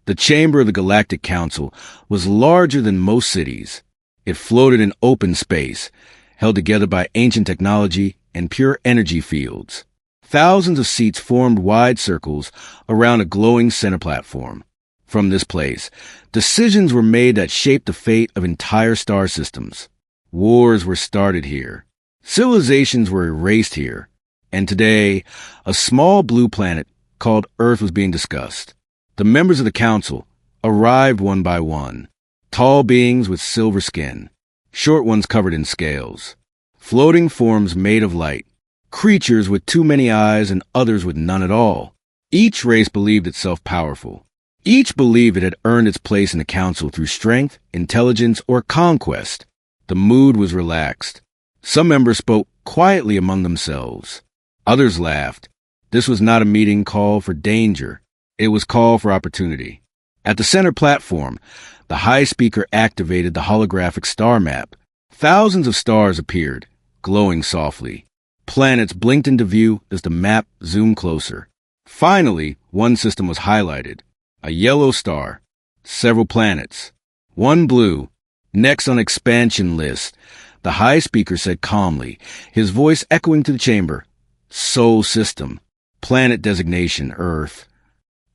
The chamber of the Galactic Council was larger than most cities. It floated in open space, held together by ancient technology and pure energy fields. Thousands of seats formed wide circles around a glowing center platform. From this place, decisions were made that shaped the fate of entire star systems. Wars were started here. Civilizations were erased here. And today, a small blue planet called Earth was being discussed. The members of the council arrived one by one. Tall beings with silver skin, short ones covered in scales, floating forms made of light, creatures with too many eyes and others with none at all. Each race believed itself powerful. Each believed it had earned its place in the council through strength, intelligence, or conquest. The mood was relaxed. Some members spoke quietly among themselves. Others laughed. This was not a meeting call for danger. It was call for opportunity. At the center platform, the high speaker activated the holographic star map. Thousands of stars appeared, glowing softly. Planets blinked into view as the map zoomed closer. Finally, one system was highlighted. A yellow star. Several planets. One blue. Next on expansion list. The high speaker said calmly, his voice echoing to the chamber. Sol system. Planet designation, Earth.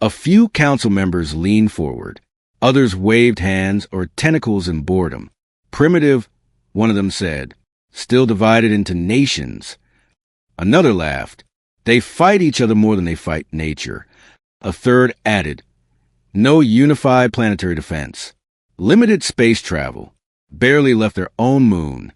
A few council members leaned forward. Others waved hands or tentacles in boredom. Primitive, one of them said, still divided into nations. Another laughed. They fight each other more than they fight nature. A third added, no unified planetary defense. Limited space travel. Barely left their own moon.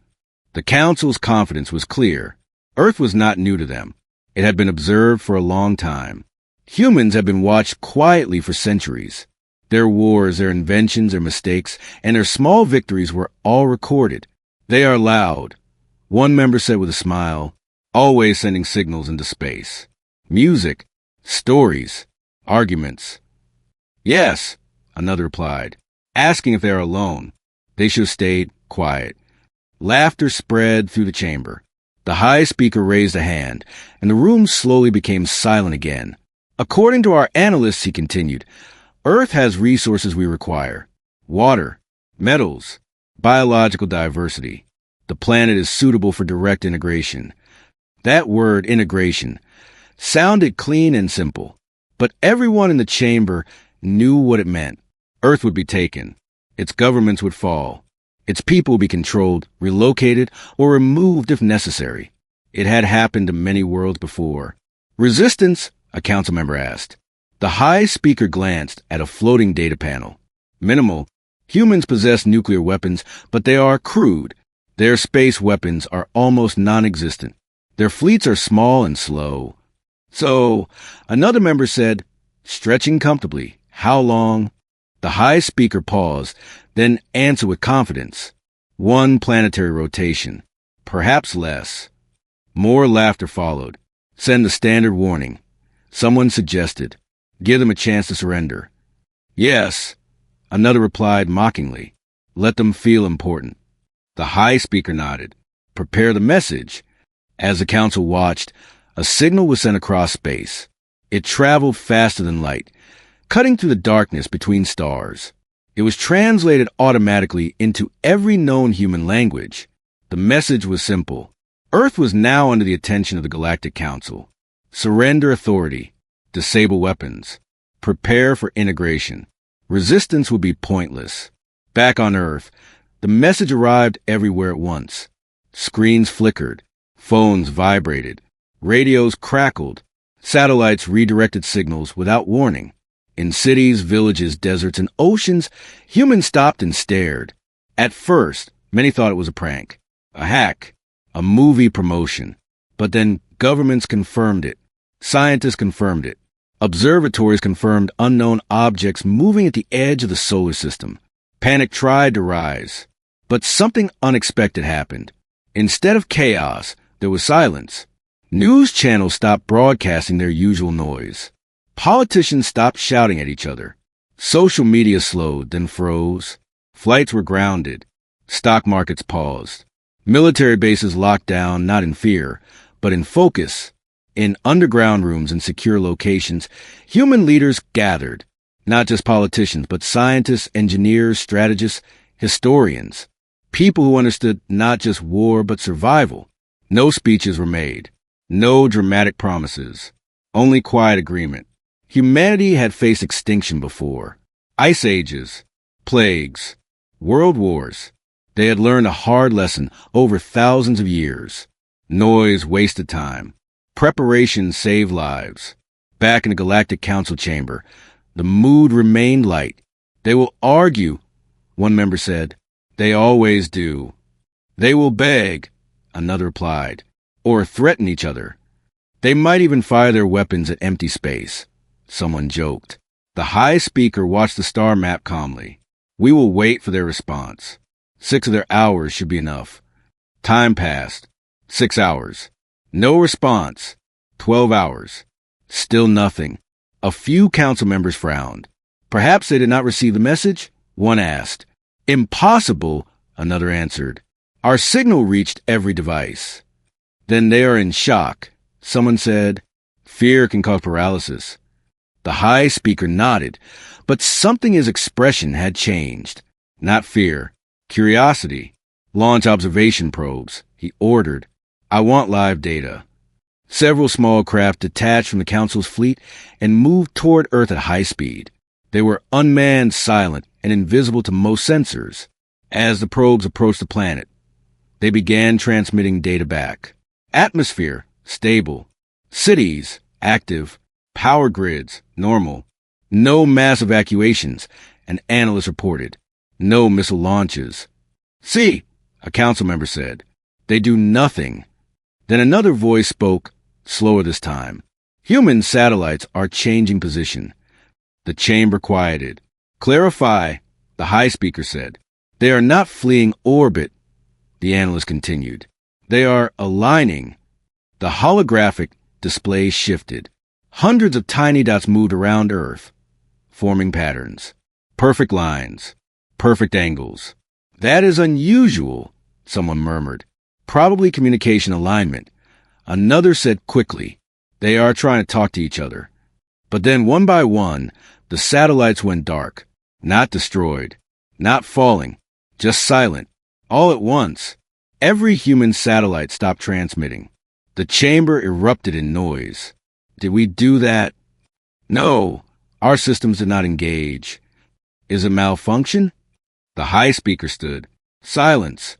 The council's confidence was clear. Earth was not new to them. It had been observed for a long time. Humans have been watched quietly for centuries. Their wars, their inventions, their mistakes, and their small victories were all recorded. They are loud, one member said with a smile, always sending signals into space. Music, stories, arguments. Yes, another replied, asking if they are alone. They should have stayed quiet. Laughter spread through the chamber. The high speaker raised a hand, and the room slowly became silent again. According to our analysts, he continued, Earth has resources we require. Water, metals, biological diversity. The planet is suitable for direct integration. That word, integration, sounded clean and simple, but everyone in the chamber knew what it meant. Earth would be taken. Its governments would fall. Its people would be controlled, relocated, or removed if necessary. It had happened to many worlds before. Resistance? A council member asked. The high speaker glanced at a floating data panel. Minimal. Humans possess nuclear weapons, but they are crude. Their space weapons are almost non-existent. Their fleets are small and slow. So, another member said, stretching comfortably. How long? The high speaker paused, then answered with confidence. One planetary rotation. Perhaps less. More laughter followed. Send the standard warning. Someone suggested, give them a chance to surrender. Yes, another replied mockingly. Let them feel important. The high speaker nodded. Prepare the message. As the council watched, a signal was sent across space. It traveled faster than light, cutting through the darkness between stars. It was translated automatically into every known human language. The message was simple. Earth was now under the attention of the Galactic Council. Surrender authority. Disable weapons. Prepare for integration. Resistance would be pointless. Back on Earth, the message arrived everywhere at once. Screens flickered. Phones vibrated. Radios crackled. Satellites redirected signals without warning. In cities, villages, deserts, and oceans, humans stopped and stared. At first, many thought it was a prank, a hack, a movie promotion. But then governments confirmed it. Scientists confirmed it. Observatories confirmed unknown objects moving at the edge of the solar system. Panic tried to rise. But something unexpected happened. Instead of chaos, there was silence. News channels stopped broadcasting their usual noise. Politicians stopped shouting at each other. Social media slowed, then froze. Flights were grounded. Stock markets paused. Military bases locked down, not in fear, but in focus. In underground rooms and secure locations, human leaders gathered. Not just politicians, but scientists, engineers, strategists, historians. People who understood not just war, but survival. No speeches were made. No dramatic promises. Only quiet agreement. Humanity had faced extinction before. Ice ages, plagues, world wars. They had learned a hard lesson over thousands of years. Noise wasted time. Preparation saved lives. Back in the Galactic Council chamber, the mood remained light. They will argue, one member said. They always do. They will beg, another replied, or threaten each other. They might even fire their weapons at empty space, someone joked. The high speaker watched the star map calmly. We will wait for their response. 6 of their hours should be enough. Time passed. 6 hours. No response. 12 hours. Still nothing. A few council members frowned. Perhaps they did not receive the message? One asked. Impossible, another answered. Our signal reached every device. Then they are in shock. Someone said, fear can cause paralysis. The high speaker nodded, but something in his expression had changed. Not fear. Curiosity. Launch observation probes. He ordered. I want live data. Several small craft detached from the Council's fleet and moved toward Earth at high speed. They were unmanned, silent, and invisible to most sensors. As the probes approached the planet, they began transmitting data back. Atmosphere, stable. Cities, active. Power grids, normal. No mass evacuations, an analyst reported. No missile launches. See, a council member said. They do nothing. Then another voice spoke, slower this time. Human satellites are changing position. The chamber quieted. Clarify, the high speaker said. They are not fleeing orbit, the analyst continued. They are aligning. The holographic display shifted. Hundreds of tiny dots moved around Earth, forming patterns. Perfect lines. Perfect angles. That is unusual, someone murmured. Probably communication alignment. Another said quickly, they are trying to talk to each other. But then one by one, the satellites went dark. Not destroyed. Not falling. Just silent. All at once. Every human satellite stopped transmitting. The chamber erupted in noise. Did we do that? No. Our systems did not engage. Is it malfunction? The high speaker stood. Silence.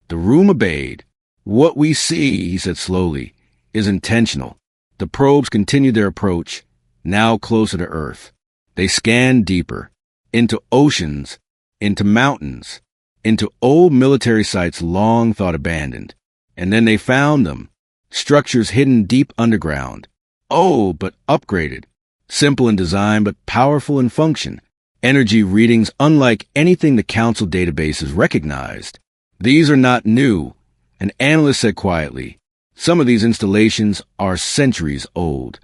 The room obeyed. What we see, he said slowly, is intentional. The probes continued their approach, now closer to Earth. They scanned deeper, into oceans, into mountains, into old military sites long thought abandoned. And then they found them, structures hidden deep underground. Old but upgraded, simple in design but powerful in function. Energy readings unlike anything the Council databases recognized. These are not new, an analyst said quietly. Some of these installations are centuries old.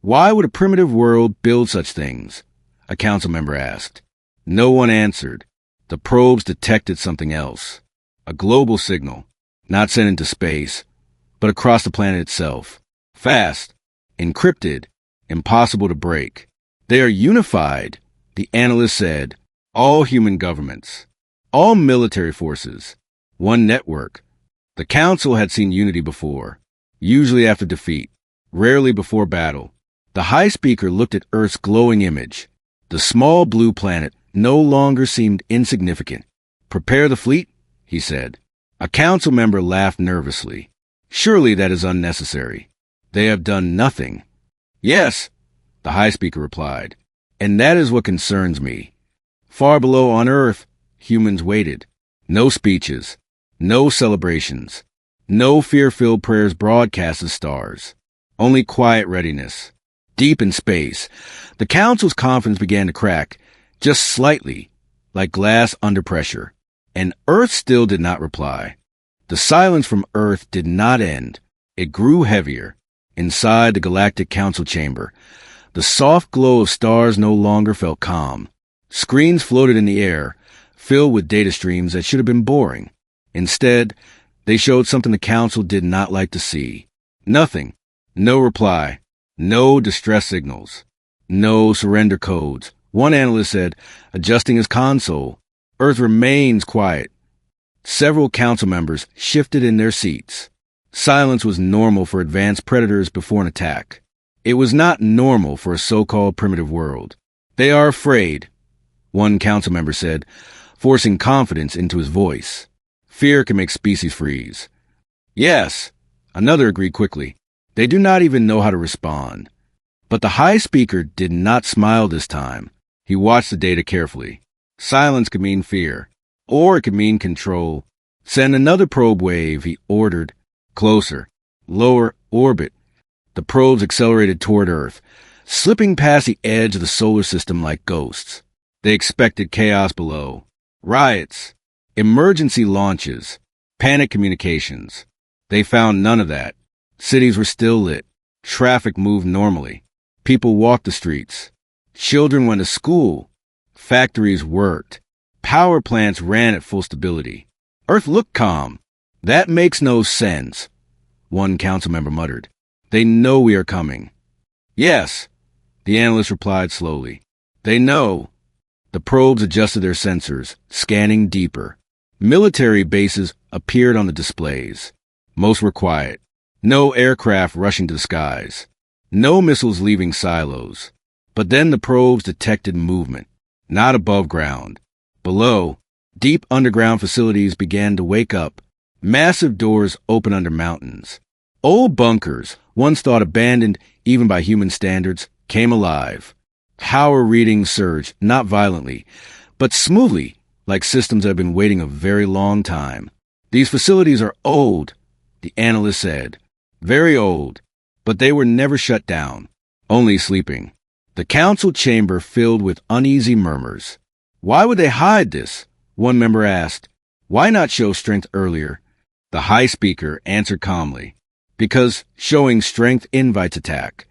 Why would a primitive world build such things? A council member asked. No one answered. The probes detected something else. A global signal, not sent into space, but across the planet itself. Fast, encrypted, impossible to break. They are unified, the analyst said. All human governments, all military forces, one network. The council had seen unity before, usually after defeat, rarely before battle. The high speaker looked at Earth's glowing image. The small blue planet no longer seemed insignificant. Prepare the fleet, he said. A council member laughed nervously. Surely that is unnecessary. They have done nothing. Yes, the high speaker replied. And that is what concerns me. Far below on Earth, humans waited. No speeches, no celebrations, no fear-filled prayers broadcast as stars. Only quiet readiness. Deep in space, the council's confidence began to crack, just slightly, like glass under pressure. And Earth still did not reply. The silence from Earth did not end. It grew heavier. Inside the Galactic Council chamber, the soft glow of stars no longer felt calm. Screens floated in the air, filled with data streams that should have been boring. Instead, they showed something the Council did not like to see. Nothing. No reply. No distress signals. No surrender codes. One analyst said, adjusting his console. Earth remains quiet. Several council members shifted in their seats. Silence was normal for advanced predators before an attack. It was not normal for a so-called primitive world. They are afraid, one council member said, forcing confidence into his voice. Fear can make species freeze. Yes, another agreed quickly. They do not even know how to respond. But the high speaker did not smile this time. He watched the data carefully. Silence could mean fear, or it could mean control. Send another probe wave, he ordered. Closer, lower orbit. The probes accelerated toward Earth, slipping past the edge of the solar system like ghosts. They expected chaos below. Riots, emergency launches, panic communications. They found none of that. Cities were still lit. Traffic moved normally. People walked the streets. Children went to school. Factories worked. Power plants ran at full stability. Earth looked calm. That makes no sense, one council member muttered. They know we are coming. Yes, the analyst replied slowly. They know. The probes adjusted their sensors, scanning deeper. Military bases appeared on the displays. Most were quiet. No aircraft rushing to the skies. No missiles leaving silos. But then the probes detected movement, not above ground. Below, deep underground facilities began to wake up. Massive doors open under mountains. Old bunkers, once thought abandoned even by human standards, came alive. Power readings surged, not violently, but smoothly, like systems that have been waiting a very long time. These facilities are old, the analyst said. Very old, but they were never shut down, only sleeping. The council chamber filled with uneasy murmurs. Why would they hide this? One member asked. Why not show strength earlier? The high speaker answered calmly. Because showing strength invites attack.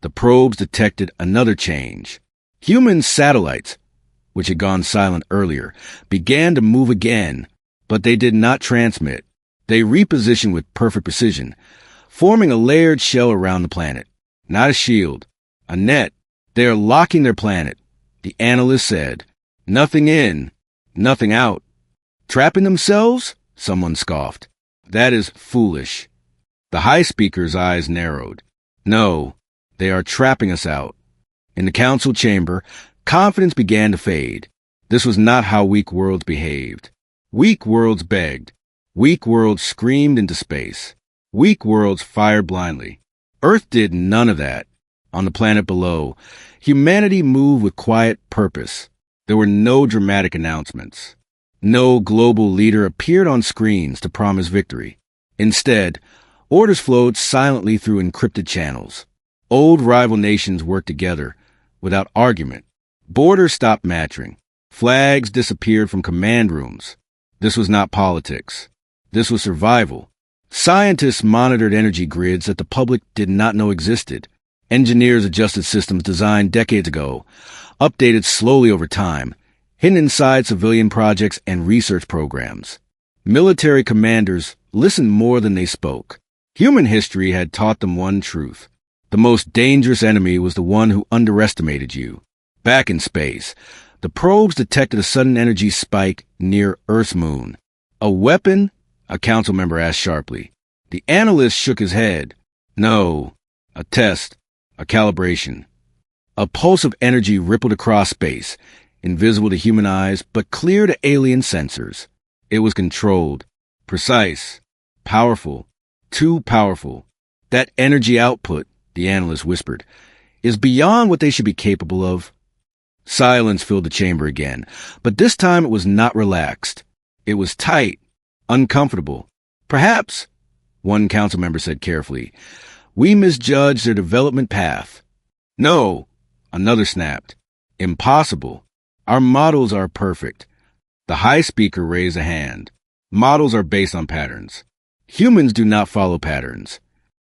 The probes detected another change. Human satellites, which had gone silent earlier, began to move again, but they did not transmit. They repositioned with perfect precision, forming a layered shell around the planet. Not a shield, a net. They are locking their planet, the analyst said. Nothing in, nothing out. Trapping themselves? Someone scoffed. That is foolish. The high speaker's eyes narrowed. No, they are trapping us out. In the council chamber, confidence began to fade. This was not how weak worlds behaved. Weak worlds begged. Weak worlds screamed into space. Weak worlds fired blindly. Earth did none of that. On the planet below, humanity moved with quiet purpose. There were no dramatic announcements. No global leader appeared on screens to promise victory. Instead, orders flowed silently through encrypted channels. Old rival nations worked together, without argument. Borders stopped matching. Flags disappeared from command rooms. This was not politics. This was survival. Scientists monitored energy grids that the public did not know existed. Engineers adjusted systems designed decades ago, updated slowly over time, hidden inside civilian projects and research programs. Military commanders listened more than they spoke. Human history had taught them one truth. The most dangerous enemy was the one who underestimated you. Back in space, the probes detected a sudden energy spike near Earth's moon. A weapon? A council member asked sharply. The analyst shook his head. No. A test. A calibration. A pulse of energy rippled across space, invisible to human eyes, but clear to alien sensors. It was controlled, precise, powerful, too powerful. That energy output, the analyst whispered, is beyond what they should be capable of. Silence filled the chamber again, but this time it was not relaxed. It was tight, uncomfortable. Perhaps, one council member said carefully, we misjudged their development path. No, another snapped. Impossible. Our models are perfect. The high speaker raised a hand. Models are based on patterns. Humans do not follow patterns.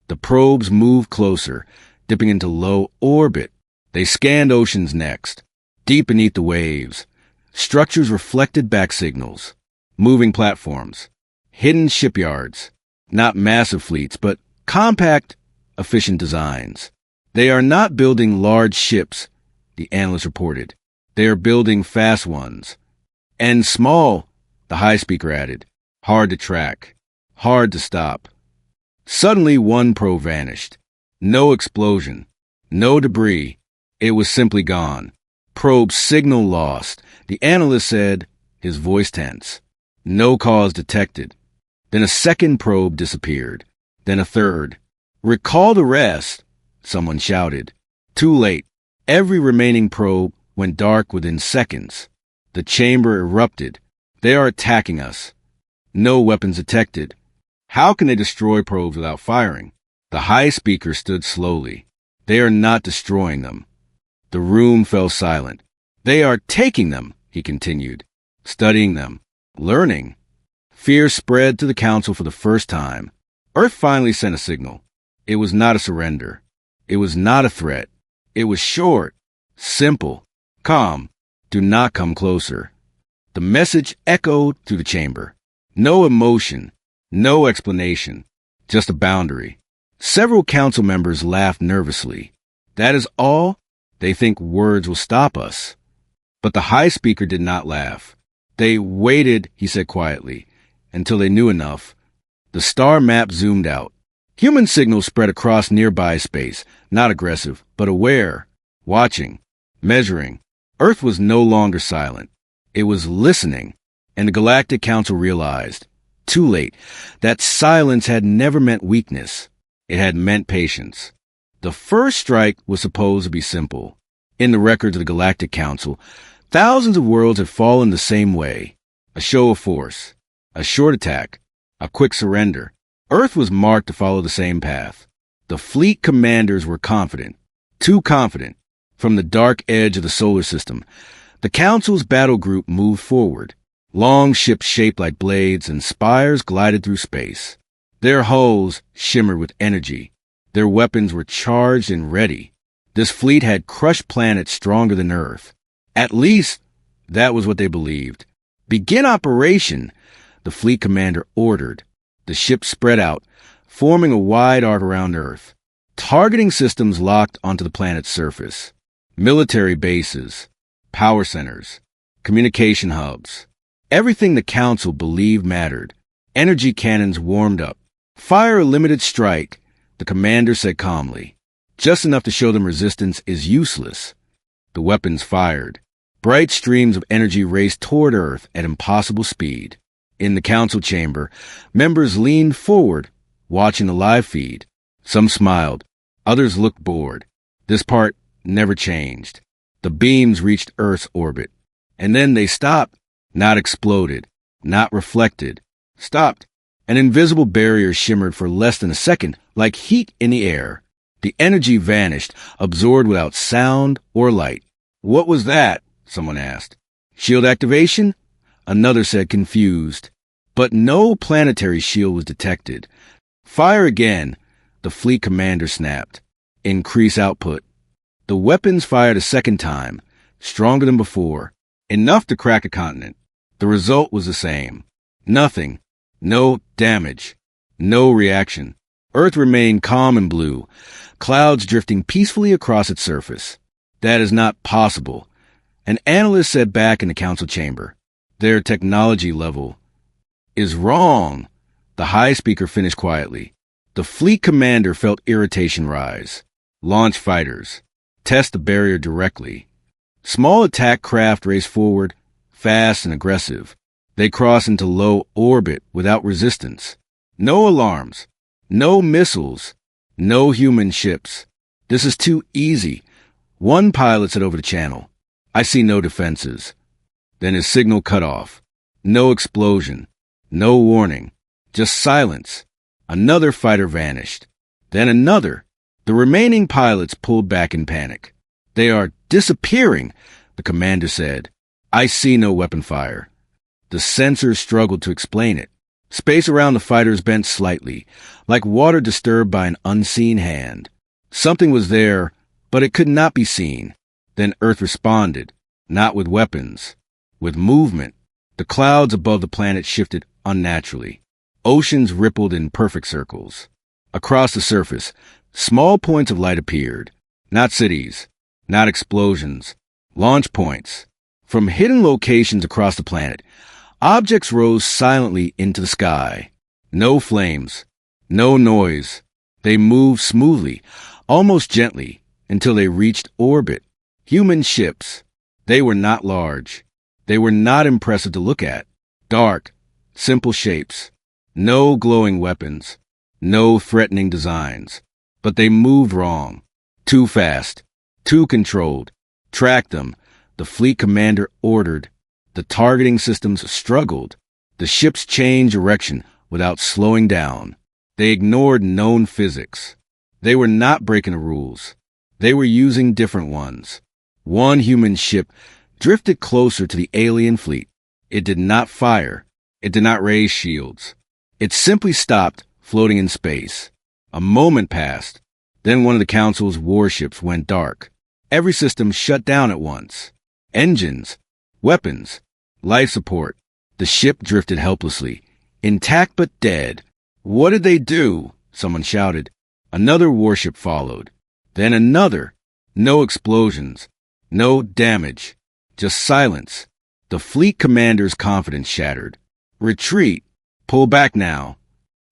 The probes moved closer, dipping into low orbit. They scanned oceans next. Deep beneath the waves, structures reflected back signals. Moving platforms. Hidden shipyards. Not massive fleets, but compact, efficient designs. They are not building large ships. the analyst reported. They are building fast ones. And small, the high speaker added. Hard to track. Hard to stop. Suddenly, one probe vanished. No explosion. No debris. It was simply gone. Probe signal lost. The analyst said, his voice tense. No cause detected. Then a second probe disappeared. Then a third. Recall the rest, someone shouted. Too late. Every remaining probe went dark within seconds. The chamber erupted. They are attacking us. No weapons detected. How can they destroy probes without firing? The high speaker stood slowly. They are not destroying them. The room fell silent. They are taking them, he continued. Studying them. Learning. Fear spread to the council for the first time. Earth finally sent a signal. It was not a surrender. It was not a threat. It was short, simple, calm. Do not come closer. The message echoed through the chamber. No emotion, no explanation, just a boundary. Several council members laughed nervously. That is all? They think words will stop us. But the high speaker did not laugh. They waited, he said quietly, until they knew enough. The star map zoomed out. Human signals spread across nearby space, not aggressive, but aware, watching, measuring. Earth was no longer silent. It was listening, and the Galactic Council realized, too late, that silence had never meant weakness. It had meant patience. The first strike was supposed to be simple. In the records of the Galactic Council, thousands of worlds had fallen the same way. A show of force, a short attack, a quick surrender. Earth was marked to follow the same path. The fleet commanders were confident, too confident. From the dark edge of the solar system, the Council's battle group moved forward. Long ships shaped like blades and spires glided through space. Their hulls shimmered with energy. Their weapons were charged and ready. This fleet had crushed planets stronger than Earth. At least, that was what they believed. Begin operation, the fleet commander ordered. The ships spread out, forming a wide arc around Earth. Targeting systems locked onto the planet's surface. Military bases, power centers, communication hubs. Everything the Council believed mattered. Energy cannons warmed up. Fire a limited strike, the commander said calmly. Just enough to show them resistance is useless. The weapons fired. Bright streams of energy raced toward Earth at impossible speed. In the council chamber, members leaned forward, watching the live feed. Some smiled. Others looked bored. This part never changed. The beams reached Earth's orbit. And then they stopped. Not exploded. Not reflected. Stopped. An invisible barrier shimmered for less than a second, like heat in the air. The energy vanished, absorbed without sound or light. What was that? Someone asked. Shield activation? Another said, confused. But no planetary shield was detected. Fire again, the fleet commander snapped. Increase output. The weapons fired a second time, stronger than before, enough to crack a continent. The result was the same. Nothing. No damage. No reaction. Earth remained calm and blue, clouds drifting peacefully across its surface. That is not possible. An analyst said back in the council chamber. Their technology level is wrong. The high speaker finished quietly. The fleet commander felt irritation rise. Launch fighters. Test the barrier directly. Small attack craft raced forward, fast and aggressive. They crossed into low orbit without resistance. No alarms. No missiles. No human ships. This is too easy. One pilot said over the channel. I see no defenses. Then his signal cut off. No explosion. No warning. Just silence. Another fighter vanished. Then another. The remaining pilots pulled back in panic. They are disappearing, the commander said. I see no weapon fire. The sensors struggled to explain it. Space around the fighters bent slightly, like water disturbed by an unseen hand. Something was there, but it could not be seen. Then Earth responded, not with weapons, with movement. The clouds above the planet shifted unnaturally. Oceans rippled in perfect circles. Across the surface, small points of light appeared. Not cities, not explosions. Launch points. From hidden locations across the planet, objects rose silently into the sky. No flames, no noise. They moved smoothly, almost gently, until they reached orbit. Human ships. They were not large. They were not impressive to look at. Dark, simple shapes. No glowing weapons. No threatening designs. But they moved wrong. Too fast. Too controlled. Track them, the fleet commander ordered. The targeting systems struggled. The ships changed direction without slowing down. They ignored known physics. They were not breaking the rules. They were using different ones. One human ship drifted closer to the alien fleet. It did not fire. It did not raise shields. It simply stopped, floating in space. A moment passed. Then one of the Council's warships went dark. Every system shut down at once. Engines, weapons, life support. The ship drifted helplessly, intact but dead. What did they do? Someone shouted. Another warship followed. Then another. No explosions. No damage. Just silence. The fleet commander's confidence shattered. Retreat. Pull back now.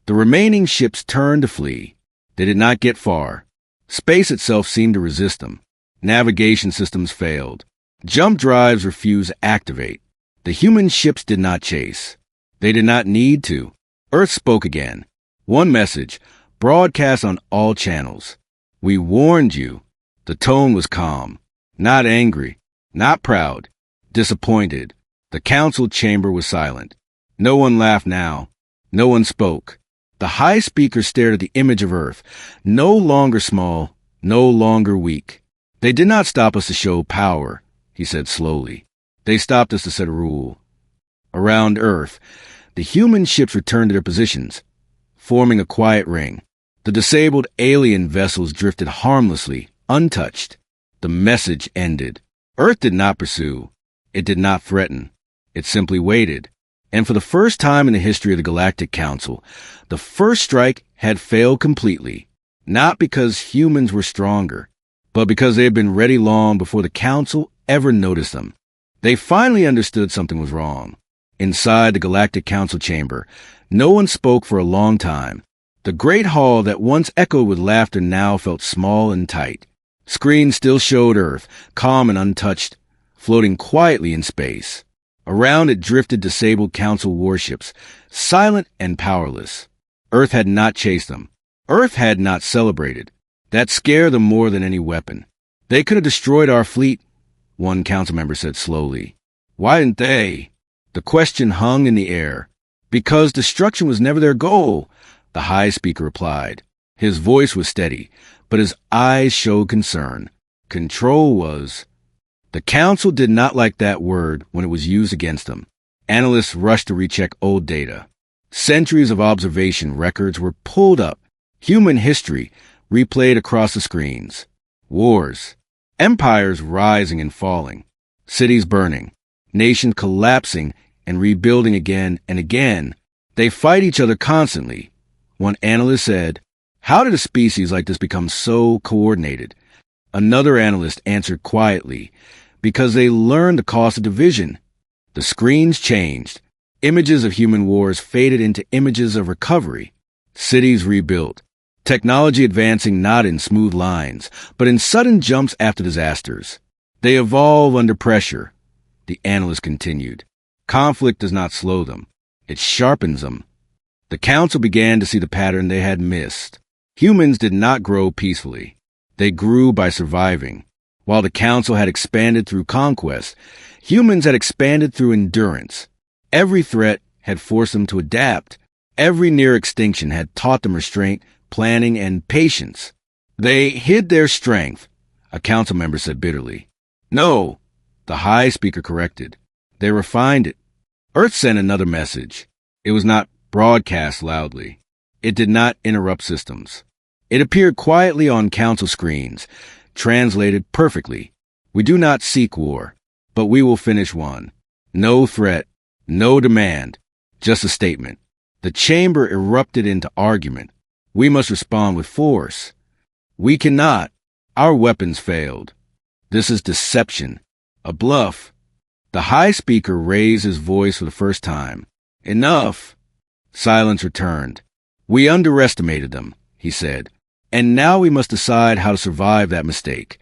The remaining ships turned to flee. They did not get far. Space itself seemed to resist them. Navigation systems failed. Jump drives refused to activate. The human ships did not chase. They did not need to. Earth spoke again. One message, broadcast on all channels. We warned you. The tone was calm. Not angry. Not proud. Disappointed. The council chamber was silent. No one laughed now. No one spoke. The high speaker stared at the image of Earth, no longer small, no longer weak. They did not stop us to show power, he said slowly. They stopped us to set a rule. Around Earth, the human ships returned to their positions, forming a quiet ring. The disabled alien vessels drifted harmlessly, untouched. The message ended. Earth did not pursue. It did not threaten. It simply waited. And for the first time in the history of the Galactic Council, the first strike had failed completely, not because humans were stronger, but because they had been ready long before the Council ever noticed them. They finally understood something was wrong. Inside the Galactic Council chamber, no one spoke for a long time. The great hall that once echoed with laughter now felt small and tight. Screens still showed Earth, calm and untouched, floating quietly in space. Around it drifted disabled Council warships, silent and powerless. Earth had not chased them. Earth had not celebrated. That scared them more than any weapon. They could have destroyed our fleet, one council member said slowly. Why didn't they? The question hung in the air. Because destruction was never their goal, the high speaker replied. His voice was steady, but his eyes showed concern. Control was. The council did not like that word when it was used against them. Analysts rushed to recheck old data. Centuries of observation records were pulled up. Human history replayed across the screens. Wars. Empires rising and falling. Cities burning. Nations collapsing and rebuilding again and again. They fight each other constantly. One analyst said, "How did a species like this become so coordinated?" Another analyst answered quietly, "Because they learned the cost of division." The screens changed. Images of human wars faded into images of recovery. Cities rebuilt. Technology advancing not in smooth lines, but in sudden jumps after disasters. They evolve under pressure. The analyst continued. Conflict does not slow them. It sharpens them. The council began to see the pattern they had missed. Humans did not grow peacefully. They grew by surviving. While the council had expanded through conquest, humans had expanded through endurance. Every threat had forced them to adapt. Every near extinction had taught them restraint, planning, and patience. They hid their strength, a council member said bitterly. No, the high speaker corrected. They refined it. Earth sent another message. It was not broadcast loudly. It did not interrupt systems. It appeared quietly on council screens, translated perfectly. We do not seek war, but we will finish one. No threat, no demand, just a statement. The chamber erupted into argument. We must respond with force. We cannot. Our weapons failed. This is deception. A bluff. The high speaker raised his voice for the first time. Enough. Silence returned. We underestimated them, he said, and now we must decide how to survive that mistake.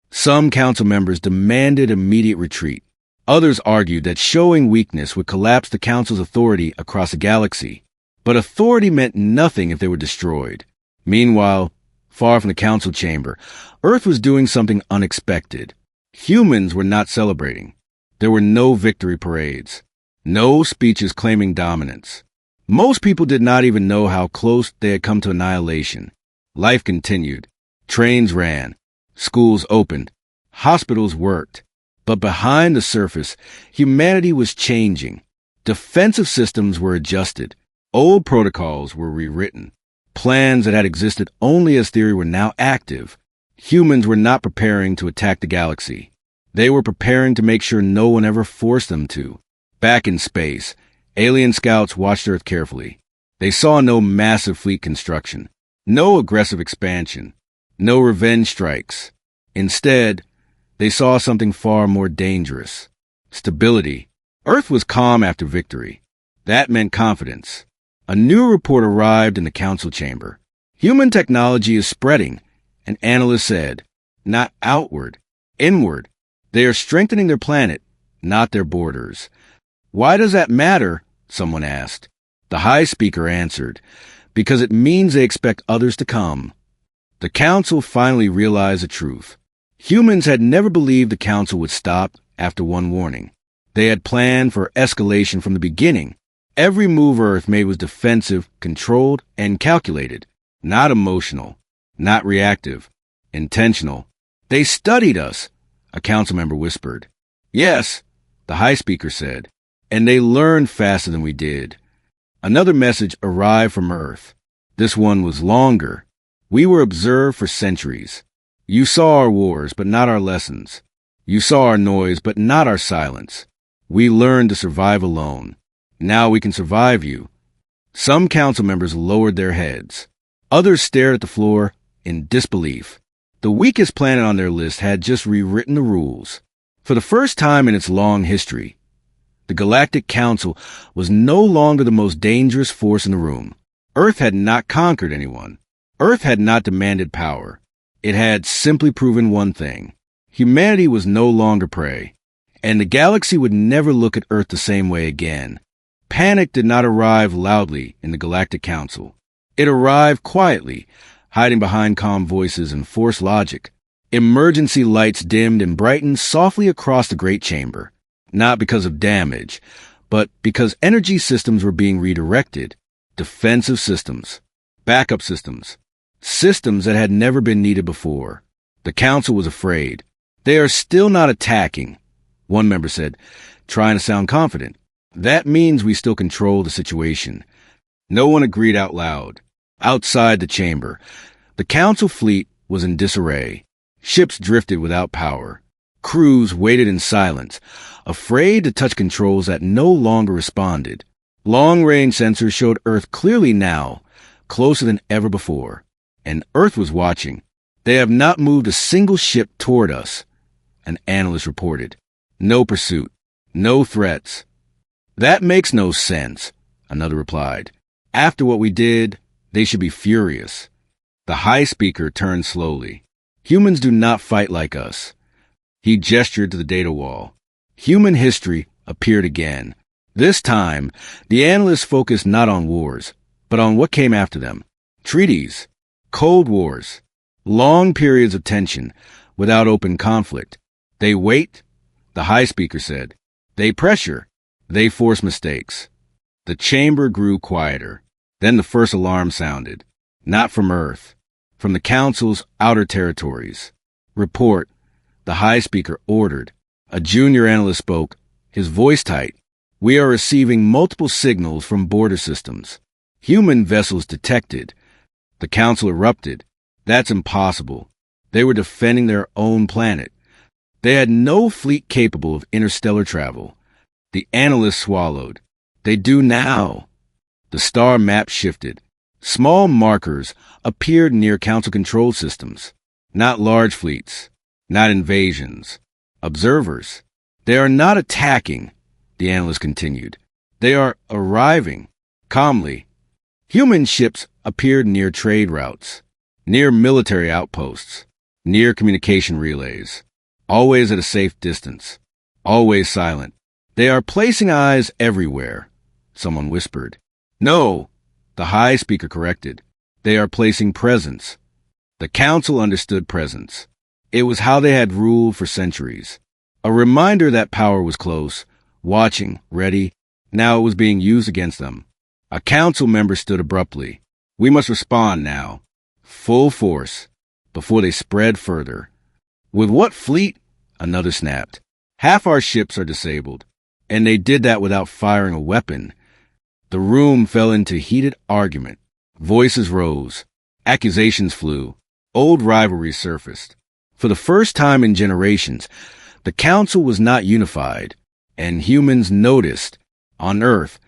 Some council members demanded immediate retreat. Others argued that showing weakness would collapse the council's authority across the galaxy. But authority meant nothing if they were destroyed. Meanwhile, far from the council chamber, Earth was doing something unexpected. Humans were not celebrating. There were no victory parades. No speeches claiming dominance. Most people did not even know how close they had come to annihilation. Life continued. Trains ran. Schools opened. Hospitals worked. But behind the surface, humanity was changing. Defensive systems were adjusted. Old protocols were rewritten. Plans that had existed only as theory were now active. Humans were not preparing to attack the galaxy. They were preparing to make sure no one ever forced them to. Back in space, alien scouts watched Earth carefully. They saw no massive fleet construction, no aggressive expansion, no revenge strikes. Instead, they saw something far more dangerous. Stability. Earth was calm after victory. That meant confidence. A new report arrived in the council chamber. Human technology is spreading, an analyst said. Not outward, inward. They are strengthening their planet, not their borders. Why does that matter? Someone asked. The high speaker answered, because it means they expect others to come. The council finally realized the truth. Humans had never believed the council would stop after one warning. They had planned for escalation from the beginning. Every move Earth made was defensive, controlled, and calculated. Not emotional, not reactive, intentional. They studied us, a council member whispered. Yes, the high speaker said, and they learned faster than we did. Another message arrived from Earth. This one was longer. We were observed for centuries. You saw our wars, but not our lessons. You saw our noise, but not our silence. We learned to survive alone. Now we can survive you. Some council members lowered their heads. Others stared at the floor in disbelief. The weakest planet on their list had just rewritten the rules. For the first time in its long history, the Galactic Council was no longer the most dangerous force in the room. Earth had not conquered anyone. Earth had not demanded power. It had simply proven one thing. Humanity was no longer prey, and the galaxy would never look at Earth the same way again. Panic did not arrive loudly in the Galactic Council. It arrived quietly, hiding behind calm voices and forced logic. Emergency lights dimmed and brightened softly across the great chamber, not because of damage, but because energy systems were being redirected. Defensive systems, backup systems, systems that had never been needed before. The council was afraid. They are still not attacking, one member said, trying to sound confident. That means we still control the situation. No one agreed out loud. Outside the chamber, the council fleet was in disarray. Ships drifted without power. Crews waited in silence, afraid to touch controls that no longer responded. Long-range sensors showed Earth clearly now, closer than ever before. And Earth was watching. They have not moved a single ship toward us, an analyst reported. No pursuit. No threats. That makes no sense, another replied. After what we did, they should be furious. The high speaker turned slowly. Humans do not fight like us. He gestured to the data wall. Human history appeared again. This time, the analysts focused not on wars, but on what came after them. Treaties, Cold Wars, long periods of tension without open conflict. They wait, the high speaker said. They pressure. They force mistakes. The chamber grew quieter. Then the first alarm sounded. Not from Earth, from the Council's outer territories. Report, the high speaker ordered. A junior analyst spoke, his voice tight. We are receiving multiple signals from border systems. Human vessels detected. The Council erupted. That's impossible. They were defending their own planet. They had no fleet capable of interstellar travel. The analyst swallowed. They do now. The star map shifted. Small markers appeared near Council control systems. Not large fleets. not invasions. Observers. They are not attacking, the analyst continued. They are arriving, calmly. Human ships appeared near trade routes, near military outposts, near communication relays, always at a safe distance, always silent. They are placing eyes everywhere, someone whispered. No, the high speaker corrected. They are placing presence. The council understood presence. It was how they had ruled for centuries. A reminder that power was close, watching, ready. Now it was being used against them. A council member stood abruptly. We must respond now. Full force, before they spread further. With what fleet? Another snapped. Half our ships are disabled, and they did that without firing a weapon. The room fell into heated argument. Voices rose. Accusations flew. Old rivalries surfaced. For the first time in generations, the council was not unified, and humans noticed. On Earth,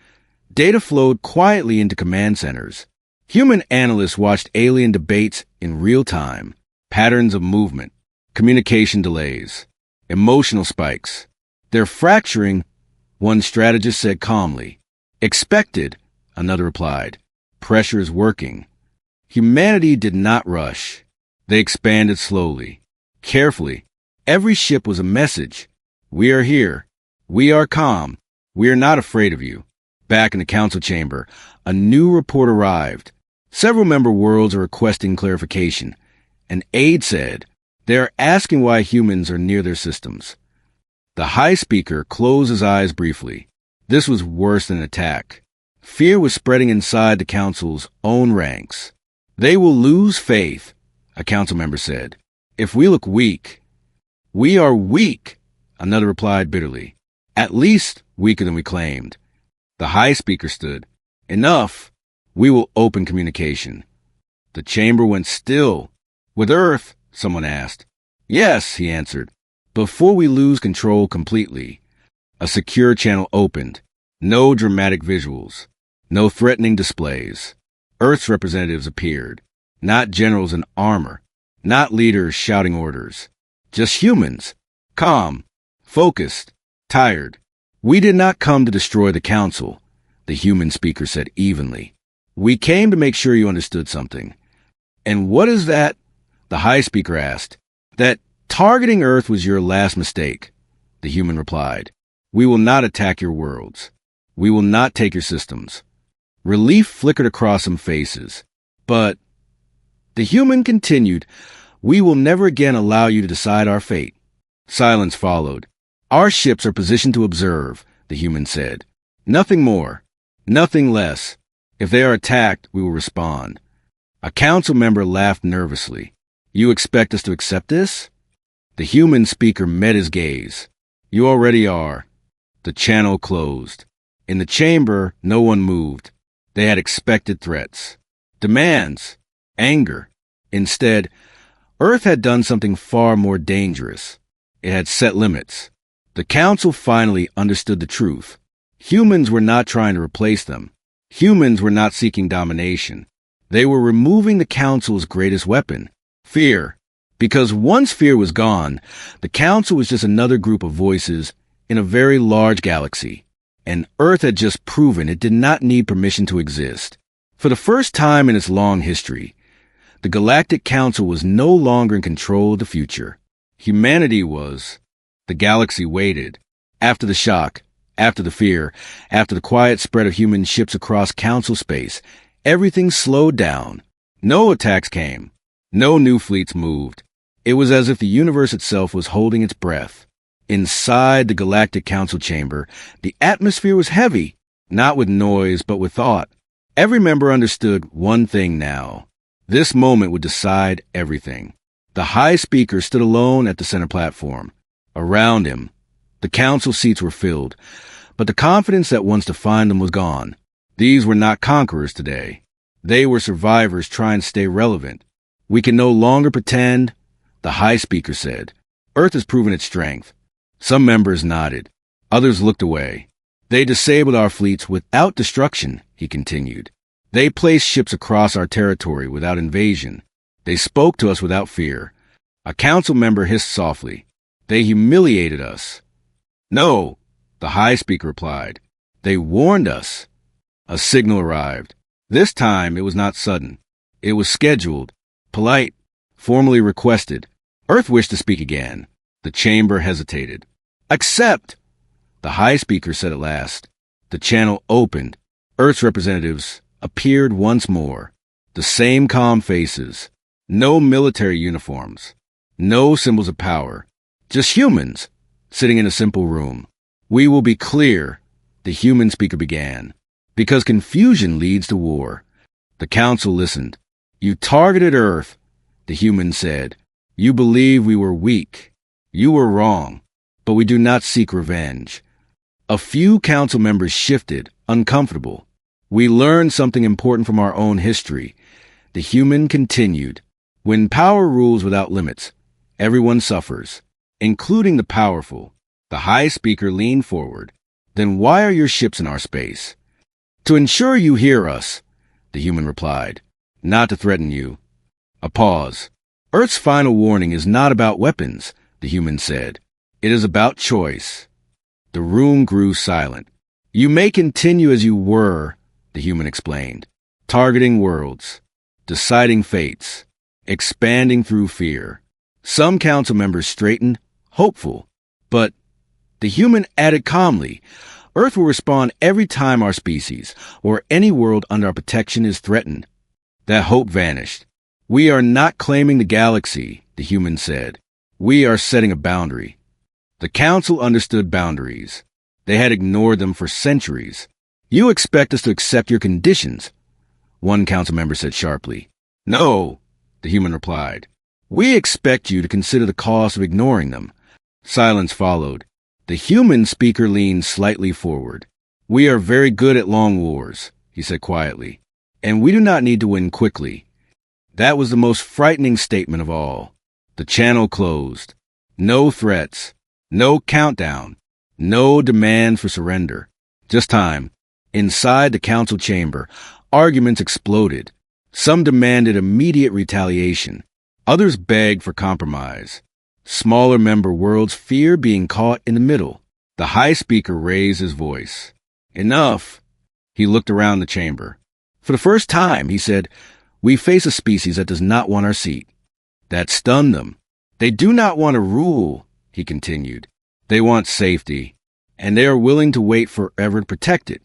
data flowed quietly into command centers. Human analysts watched alien debates in real time, patterns of movement, communication delays, emotional spikes. They're fracturing, one strategist said calmly. Expected, another replied. Pressure is working. Humanity did not rush. They expanded slowly, carefully. Every ship was a message. We are here. We are calm. We are not afraid of you. Back in the council chamber, a new report arrived. Several member worlds are requesting clarification. An aide said, they are asking why humans are near their systems. The high speaker closed his eyes briefly. This was worse than an attack. Fear was spreading inside the council's own ranks. They will lose faith, a council member said. If we look weak. We are weak, another replied bitterly. At least weaker than we claimed. The high speaker stood. Enough. We will open communication. The chamber went still. With Earth? Someone asked. Yes, he answered. Before we lose control completely. A secure channel opened. No dramatic visuals. No threatening displays. Earth's representatives appeared. Not generals in armor. Not leaders shouting orders. Just humans. Calm. Focused. Tired. We did not come to destroy the council, the human speaker said evenly. We came to make sure you understood something. And what is that? The high speaker asked. That targeting Earth was your last mistake, the human replied. We will not attack your worlds. We will not take your systems. Relief flickered across some faces. But the human continued, we will never again allow you to decide our fate. Silence followed. Our ships are positioned to observe, the human said. Nothing more. Nothing less. If they are attacked, we will respond. A council member laughed nervously. You expect us to accept this? The human speaker met his gaze. You already are. The channel closed. In the chamber, no one moved. They had expected threats. Demands. Anger. Instead, Earth had done something far more dangerous. It had set limits. The council finally understood the truth. Humans were not trying to replace them. Humans were not seeking domination. They were removing the council's greatest weapon, fear. Because once fear was gone, the council was just another group of voices in a very large galaxy. And Earth had just proven it did not need permission to exist. For the first time in its long history, the Galactic Council was no longer in control of the future. Humanity was. The galaxy waited. After the shock, after the fear, after the quiet spread of human ships across council space, everything slowed down. No attacks came. No new fleets moved. It was as if the universe itself was holding its breath. Inside the Galactic Council chamber, the atmosphere was heavy, not with noise, but with thought. Every member understood one thing now. This moment would decide everything. The high speaker stood alone at the center platform. Around him, the council seats were filled, but the confidence that once defined them was gone. These were not conquerors today. They were survivors trying to stay relevant. We can no longer pretend, the high speaker said. Earth has proven its strength. Some members nodded. Others looked away. They disabled our fleets without destruction, he continued. They placed ships across our territory without invasion. They spoke to us without fear. A council member hissed softly. They humiliated us. No, the high speaker replied. They warned us. A signal arrived. This time it was not sudden. It was scheduled, polite, formally requested. Earth wished to speak again. The chamber hesitated. Accept, the high speaker said at last. The channel opened. Earth's representatives appeared once more. The same calm faces. No military uniforms. No symbols of power. Just humans, sitting in a simple room. We will be clear, the human speaker began, because confusion leads to war. The council listened. You targeted Earth, the human said. You believe we were weak. You were wrong, but we do not seek revenge. A few council members shifted, uncomfortable. We learned something important from our own history. The human continued. When power rules without limits, everyone suffers, including the powerful. The high speaker leaned forward. Then why are your ships in our space? To ensure you hear us, the human replied. Not to threaten you. A pause. Earth's final warning is not about weapons, the human said. It is about choice. The room grew silent. You may continue as you were, the human explained. Targeting worlds, deciding fates, expanding through fear. Some council members straightened, hopeful. But the human added calmly, Earth will respond every time our species, or any world under our protection, is threatened. That hope vanished. We are not claiming the galaxy, the human said. We are setting a boundary. The council understood boundaries. They had ignored them for centuries. You expect us to accept your conditions, one council member said sharply. No, the human replied. We expect you to consider the cost of ignoring them. Silence followed. The human speaker leaned slightly forward. We are very good at long wars, he said quietly, and we do not need to win quickly. That was the most frightening statement of all. The channel closed. No threats. No countdown. No demand for surrender. Just time. Inside the council chamber, arguments exploded. Some demanded immediate retaliation. Others begged for compromise. Smaller member worlds fear being caught in the middle. The high speaker raised his voice. Enough. He looked around the chamber. For the first time, he said, we face a species that does not want our seat. That stunned them. They do not want to rule, he continued. They want safety, and they are willing to wait forever to protect it.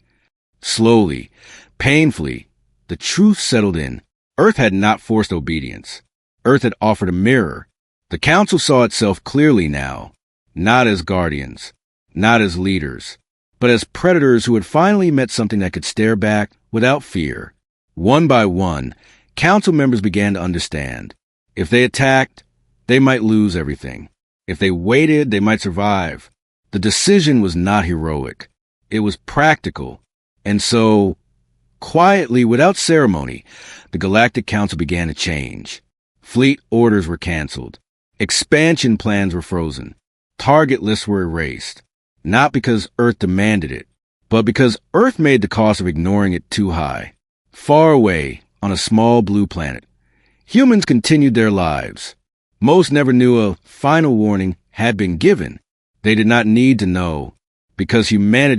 Slowly, painfully, the truth settled in. Earth had not forced obedience. Earth had offered a mirror. The council saw itself clearly now, not as guardians, not as leaders, but as predators who had finally met something that could stare back without fear. One by one, council members began to understand. If they attacked, they might lose everything. If they waited, they might survive. The decision was not heroic. It was practical. And so, quietly, without ceremony, the Galactic Council began to change. Fleet orders were canceled. Expansion plans were frozen. Target lists were erased. Not because Earth demanded it, but because Earth made the cost of ignoring it too high. Far away, on a small blue planet, humans continued their lives. Most never knew a final warning had been given. They did not need to know, because humanity